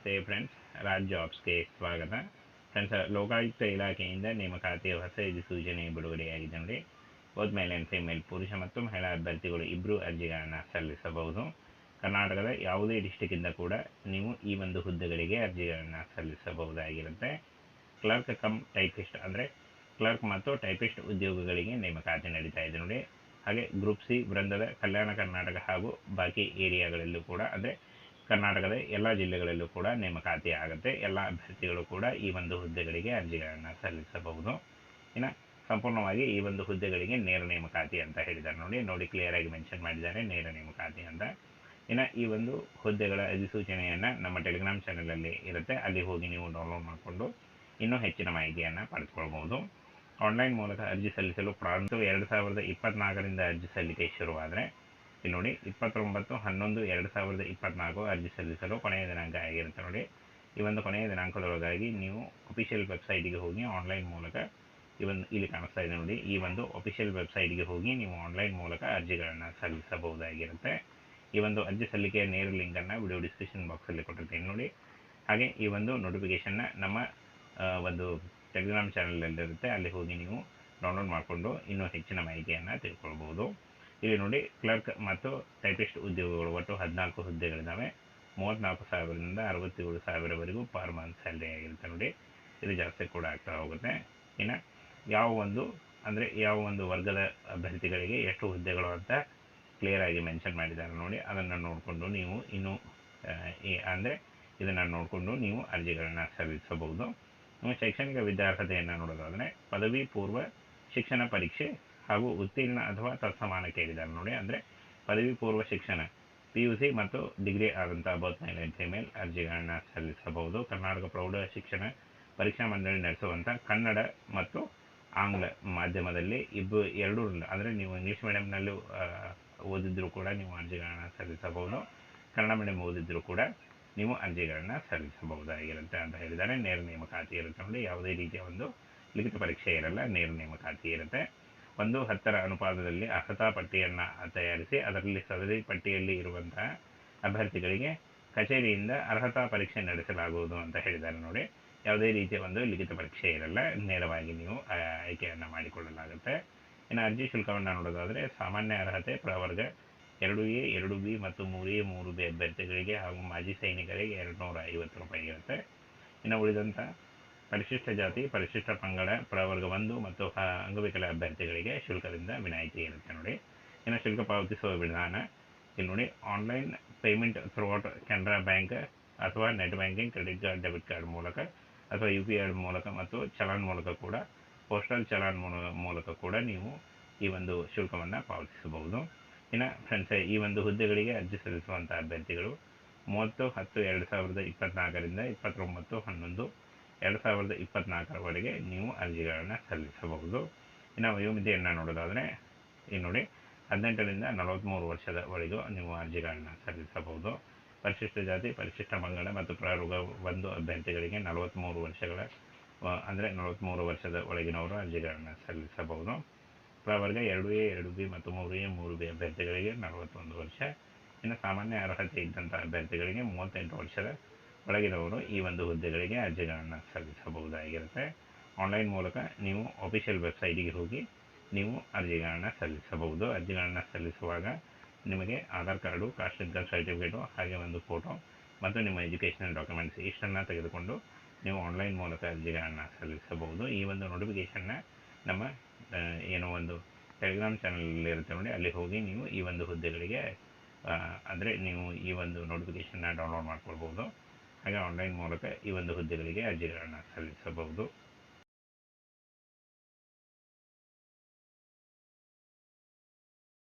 ನಮಸ್ತೆ ಫ್ರೆಂಡ್ಸ್, ರಾಜ್ ಜಾಬ್ಸ್ಗೆ ಸ್ವಾಗತ. ಫ್ರೆಂಡ್ಸ್, ಲೋಕಾಯುಕ್ತ ಇಲಾಖೆಯಿಂದ ನೇಮಕಾತಿಯ ಹೊಸ ಅಧಿಸೂಚನೆ ಬಿಡುಗಡೆಯಾಗಿದೆ ನೋಡಿ. ಬೋತ್ ಮೇಲ್ ಆ್ಯಂಡ್ ಫಿಮೇಲ್, ಪುರುಷ ಮತ್ತು ಮಹಿಳಾ ಅಭ್ಯರ್ಥಿಗಳು ಇಬ್ಬರು ಅರ್ಜಿಗಳನ್ನು ಸಲ್ಲಿಸಬಹುದು. ಕರ್ನಾಟಕದ ಯಾವುದೇ ಡಿಸ್ಟಿಕ್ಕಿಂದ ಕೂಡ ನೀವು ಈ ಒಂದು ಹುದ್ದೆಗಳಿಗೆ ಅರ್ಜಿಗಳನ್ನು ಸಲ್ಲಿಸಬಹುದಾಗಿರುತ್ತೆ. ಕ್ಲರ್ಕ್ ಕಮ್ ಟೈಪಿಸ್ಟ್ ಅಂದರೆ ಕ್ಲರ್ಕ್ ಮತ್ತು ಟೈಪಿಸ್ಟ್ ಉದ್ಯೋಗಗಳಿಗೆ ನೇಮಕಾತಿ ನಡೀತಾ ಇದೆ ನೋಡಿ. ಹಾಗೆ ಗ್ರೂಪ್ ಸಿ ವೃಂದದ ಕಲ್ಯಾಣ ಕರ್ನಾಟಕ ಹಾಗೂ ಬಾಕಿ ಏರಿಯಾಗಳಲ್ಲೂ ಕೂಡ ಅಂದರೆ ಕರ್ನಾಟಕದ ಎಲ್ಲ ಜಿಲ್ಲೆಗಳಲ್ಲೂ ಕೂಡ ನೇಮಕಾತಿ ಆಗುತ್ತೆ. ಎಲ್ಲ ಅಭ್ಯರ್ಥಿಗಳು ಕೂಡ ಈ ಒಂದು ಹುದ್ದೆಗಳಿಗೆ ಅರ್ಜಿಗಳನ್ನು ಸಲ್ಲಿಸಬಹುದು. ಇನ್ನು ಸಂಪೂರ್ಣವಾಗಿ ಈ ಒಂದು ಹುದ್ದೆಗಳಿಗೆ ನೇರ ನೇಮಕಾತಿ ಅಂತ ಹೇಳಿದ್ದಾರೆ ನೋಡಿ ಕ್ಲಿಯರ್ ಆಗಿ ಮೆನ್ಷನ್ ಮಾಡಿದ್ದಾರೆ ನೇರ ನೇಮಕಾತಿ ಅಂತ. ಇನ್ನು ಈ ಒಂದು ಹುದ್ದೆಗಳ ಅಧಿಸೂಚನೆಯನ್ನು ನಮ್ಮ ಟೆಲಿಗ್ರಾಮ್ ಚಾನಲಲ್ಲಿ ಇರುತ್ತೆ, ಅಲ್ಲಿ ಹೋಗಿ ನೀವು ಡೌನ್ಲೋಡ್ ಮಾಡಿಕೊಂಡು ಇನ್ನೂ ಹೆಚ್ಚಿನ ಮಾಹಿತಿಯನ್ನು ಪಡೆದುಕೊಳ್ಬೋದು. ಆನ್ಲೈನ್ ಮೂಲಕ ಅರ್ಜಿ ಸಲ್ಲಿಸಲು ಪ್ರಾರಂಭ 2024ರಿಂದ ಅರ್ಜಿ ಸಲ್ಲಿಕೆ ಶುರುವಾದರೆ ಇಲ್ಲಿ ನೋಡಿ 29/11/2024 ಅರ್ಜಿ ಸಲ್ಲಿಸಲು ಕೊನೆಯ ದಿನಾಂಕ ಆಗಿರುತ್ತೆ ನೋಡಿ. ಈ ಒಂದು ಕೊನೆಯ ದಿನಾಂಕದೊಳಗಾಗಿ ನೀವು ಅಫಿಷಿಯಲ್ ವೆಬ್ಸೈಟಿಗೆ ಹೋಗಿ ಆನ್ಲೈನ್ ಮೂಲಕ ಇಲ್ಲಿ ಕಾಣಿಸ್ತಾ ಇದೆ ನೋಡಿ, ಈ ಒಂದು ಅಫಿಷಿಯಲ್ ವೆಬ್ಸೈಟ್ಗೆ ಹೋಗಿ ನೀವು ಆನ್ಲೈನ್ ಮೂಲಕ ಅರ್ಜಿಗಳನ್ನು ಸಲ್ಲಿಸಬಹುದಾಗಿರುತ್ತೆ. ಈ ಒಂದು ಅರ್ಜಿ ಸಲ್ಲಿಕೆಯ ನೇರ ಲಿಂಕನ್ನು ವಿಡಿಯೋ ಡಿಸ್ಕ್ರಿಪ್ಷನ್ ಬಾಕ್ಸಲ್ಲಿ ಕೊಟ್ಟಿರ್ತೀನಿ ನೋಡಿ. ಹಾಗೆ ಈ ಒಂದು ನೋಟಿಫಿಕೇಷನ್ನ ನಮ್ಮ ಒಂದು ಟೆಲಿಗ್ರಾಮ್ ಚಾನಲಲ್ಲಿರುತ್ತೆ, ಅಲ್ಲಿ ಹೋಗಿ ನೀವು ಡೌನ್ಲೋಡ್ ಮಾಡಿಕೊಂಡು ಇನ್ನೂ ಹೆಚ್ಚಿನ ಮಾಹಿತಿಯನ್ನು ತಿಳ್ಕೊಳ್ಬೋದು. ಇಲ್ಲಿ ನೋಡಿ, ಕ್ಲರ್ಕ್ ಮತ್ತು ಟೈಪಿಸ್ಟ್ ಉದ್ಯೋಗಗಳು ಒಟ್ಟು 14 ಹುದ್ದೆಗಳಿದ್ದಾವೆ. 34,000ರಿಂದ 67,000ವರೆಗೂ ಪರ್ ಮಂತ್ ಸ್ಯಾಲ್ರಿ ಆಗಿರುತ್ತೆ ನೋಡಿ. ಇದು ಜಾಸ್ತಿ ಕೂಡ ಆಗ್ತಾ ಹೋಗುತ್ತೆ. ಇನ್ನು ಯಾವ ಒಂದು ವರ್ಗದ ಅಭ್ಯರ್ಥಿಗಳಿಗೆ ಎಷ್ಟು ಹುದ್ದೆಗಳು ಅಂತ ಕ್ಲಿಯರ್ ಆಗಿ ಮೆನ್ಷನ್ ಮಾಡಿದ್ದಾರೆ ನೋಡಿ. ಅದನ್ನು ನೋಡಿಕೊಂಡು ನೀವು ಇನ್ನೂ ಇದನ್ನು ನೋಡಿಕೊಂಡು ನೀವು ಅರ್ಜಿಗಳನ್ನು ಸಲ್ಲಿಸಬಹುದು. ಶೈಕ್ಷಣಿಕ ವಿದ್ಯಾರ್ಹತೆಯನ್ನು ನೋಡೋದಾದರೆ ಪದವಿ ಪೂರ್ವ ಶಿಕ್ಷಣ ಪರೀಕ್ಷೆ ಹಾಗೂ ಉತ್ತೀರ್ಣ ಅಥವಾ ತತ್ಸಮಾನ ಕೇಳಿದ್ದಾರೆ ನೋಡಿ. ಅಂದರೆ ಪದವಿ ಪೂರ್ವ ಶಿಕ್ಷಣ PUC ಮತ್ತು ಡಿಗ್ರಿ ಆದಂಥ ಬೋತ್ ಮೇಲ್ ಆ್ಯಂಡ್ ಫಿಮೇಲ್ ಅರ್ಜಿಗಳನ್ನು ಸಲ್ಲಿಸಬಹುದು. ಕರ್ನಾಟಕ ಪ್ರೌಢ ಶಿಕ್ಷಣ ಪರೀಕ್ಷಾ ಮಂಡಳಿ ನಡೆಸುವಂಥ ಕನ್ನಡ ಮತ್ತು ಆಂಗ್ಲ ಮಾಧ್ಯಮದಲ್ಲಿ ಎರಡೂ ಅಂದರೆ ನೀವು ಇಂಗ್ಲೀಷ್ ಮೀಡಿಯಂನಲ್ಲೂ ಓದಿದ್ರೂ ಕೂಡ ನೀವು ಅರ್ಜಿಗಳನ್ನು ಸಲ್ಲಿಸಬಹುದು. ಕನ್ನಡ ಮೀಡಿಯಂ ಓದಿದ್ರೂ ಕೂಡ ನೀವು ಅರ್ಜಿಗಳನ್ನು ಸಲ್ಲಿಸಬಹುದಾಗಿರುತ್ತೆ ಅಂತ ಹೇಳಿದ್ದಾರೆ. ನೇರ ನೇಮಕಾತಿ ಇರುತ್ತೆ ನೋಡಿ, ಯಾವುದೇ ರೀತಿಯ ಒಂದು ಲಿಖಿತ ಪರೀಕ್ಷೆ ಇರಲ್ಲ, ನೇರ ನೇಮಕಾತಿ ಇರುತ್ತೆ. 1:10 ಅನುಪಾತದಲ್ಲಿ ಅರ್ಹತಾ ಪಟ್ಟಿಯನ್ನು ತಯಾರಿಸಿ ಅದರಲ್ಲಿ ಸದರಿ ಪಟ್ಟಿಯಲ್ಲಿ ಇರುವಂತಹ ಅಭ್ಯರ್ಥಿಗಳಿಗೆ ಕಚೇರಿಯಿಂದ ಅರ್ಹತಾ ಪರೀಕ್ಷೆ ನಡೆಸಲಾಗುವುದು ಅಂತ ಹೇಳಿದ್ದಾರೆ ನೋಡಿ. ಯಾವುದೇ ರೀತಿಯ ಒಂದು ಲಿಖಿತ ಪರೀಕ್ಷೆ ಇರಲ್ಲ, ನೇರವಾಗಿ ನೀವು ಆಯ್ಕೆಯನ್ನು ಮಾಡಿಕೊಳ್ಳಲಾಗುತ್ತೆ. ಇನ್ನು ಅರ್ಜಿ ಶುಲ್ಕವನ್ನು ನೋಡೋದಾದರೆ ಸಾಮಾನ್ಯ ಅರ್ಹತೆ ಪ್ರವರ್ಗ 2A 2B ಮತ್ತು 3A 3B ಅಭ್ಯರ್ಥಿಗಳಿಗೆ ಹಾಗೂ ಮಾಜಿ ಸೈನಿಕರಿಗೆ 250 ರೂಪಾಯಿ ಇರುತ್ತೆ. ಇನ್ನು ಉಳಿದಂಥ ಪರಿಶಿಷ್ಟ ಜಾತಿ ಪರಿಶಿಷ್ಟ ಪಂಗಡ ಪ್ರವರ್ಗ 1 ಮತ್ತು ಅಂಗವಿಕಲ ಅಭ್ಯರ್ಥಿಗಳಿಗೆ ಶುಲ್ಕದಿಂದ ವಿನಾಯಿತಿ ಇರುತ್ತೆ ನೋಡಿ. ಇನ್ನು ಶುಲ್ಕ ಪಾವತಿಸುವ ವಿಧಾನ ಇಲ್ಲಿ ನೋಡಿ, online payment throughout Canara bank ಅಥವಾ net banking, credit card, debit card ಮೂಲಕ ಅಥವಾ UPI ಮೂಲಕ ಮತ್ತು ಚಲಾನ್ ಮೂಲಕ ಕೂಡ, ಪೋಸ್ಟಲ್ ಚಲಾನ್ ಮೂಲಕ ಕೂಡ ನೀವು ಈ ಒಂದು ಶುಲ್ಕವನ್ನು ಪಾವತಿಸಬಹುದು. ಇನ್ನು ಫ್ರೆಂಡ್ಸ್, ಈ ಒಂದು ಹುದ್ದೆಗಳಿಗೆ ಅರ್ಜಿ ಸಲ್ಲಿಸುವಂಥ ಅಭ್ಯರ್ಥಿಗಳು 30/10/2024ರಿಂದ 29/11/2024 ನೀವು ಅರ್ಜಿಗಳನ್ನು ಸಲ್ಲಿಸಬಹುದು. ಇನ್ನು ವಯೋಮಿತಿಯನ್ನು ನೋಡೋದಾದರೆ ಇಲ್ಲಿ ನೋಡಿ, 18ರಿಂದ 43 ವರ್ಷದವರೆಗೂ ನೀವು ಅರ್ಜಿಗಳನ್ನು ಸಲ್ಲಿಸಬಹುದು. ಪರಿಶಿಷ್ಟ ಜಾತಿ ಪರಿಶಿಷ್ಟ ಪಂಗಡ ಮತ್ತು ಪ್ರವರ್ಗ 1 ಅಭ್ಯರ್ಥಿಗಳಿಗೆ 43 ವರ್ಷಗಳ ಅಂದರೆ 43 ವರ್ಷದ ಒಳಗಿನವರು ಅರ್ಜಿಗಳನ್ನು ಸಲ್ಲಿಸಬಹುದು. ಪ್ರವರ್ಗ 2A 2B ಮತ್ತು 3A 3B ಅಭ್ಯರ್ಥಿಗಳಿಗೆ 41 ವರ್ಷ. ಇನ್ನು ಸಾಮಾನ್ಯ ಅರ್ಹತೆ ಇದ್ದಂಥ ಅಭ್ಯರ್ಥಿಗಳಿಗೆ 38 ವರ್ಷದ ಒಳಗಿನವರು ಈ ಒಂದು ಹುದ್ದೆಗಳಿಗೆ ಅರ್ಜಿಗಳನ್ನು ಸಲ್ಲಿಸಬಹುದಾಗಿರುತ್ತೆ. ಆನ್ಲೈನ್ ಮೂಲಕ ನೀವು ಅಫಿಷಿಯಲ್ ವೆಬ್ಸೈಟಿಗೆ ಹೋಗಿ ನೀವು ಅರ್ಜಿಗಳನ್ನು ಸಲ್ಲಿಸಬಹುದು. ಅರ್ಜಿಗಳನ್ನು ಸಲ್ಲಿಸುವಾಗ ನಿಮಗೆ Aadhaar card, caste income certificate, ಹಾಗೆ ಒಂದು ಫೋಟೋ ಮತ್ತು ನಿಮ್ಮ ಎಜುಕೇಷನಲ್ ಡಾಕ್ಯುಮೆಂಟ್ಸ್ ಇಷ್ಟನ್ನು ತೆಗೆದುಕೊಂಡು ನೀವು ಆನ್ಲೈನ್ ಮೂಲಕ ಅರ್ಜಿಗಳನ್ನು ಸಲ್ಲಿಸಬಹುದು. ಈ ಒಂದು ನೋಟಿಫಿಕೇಷನ್ನ ನಮ್ಮ ಒಂದು ಟೆಲಿಗ್ರಾಮ್ ಚಾನಲಲ್ಲಿ ಇರುತ್ತೆ ನೋಡಿ, ಅಲ್ಲಿ ಹೋಗಿ ನೀವು ಈ ಒಂದು ಹುದ್ದೆಗಳಿಗೆ ನೀವು ಈ ಒಂದು ನೋಟಿಫಿಕೇಷನ್ನ ಡೌನ್ಲೋಡ್ ಮಾಡ್ಕೊಳ್ಬೋದು. ಹಾಗೆ ಆನ್ಲೈನ್ ಮೂಲಕ ಈ ಒಂದು ಹುದ್ದೆಗಳಿಗೆ ಅರ್ಜಿಗಳನ್ನು ಸಲ್ಲಿಸಬಹುದು.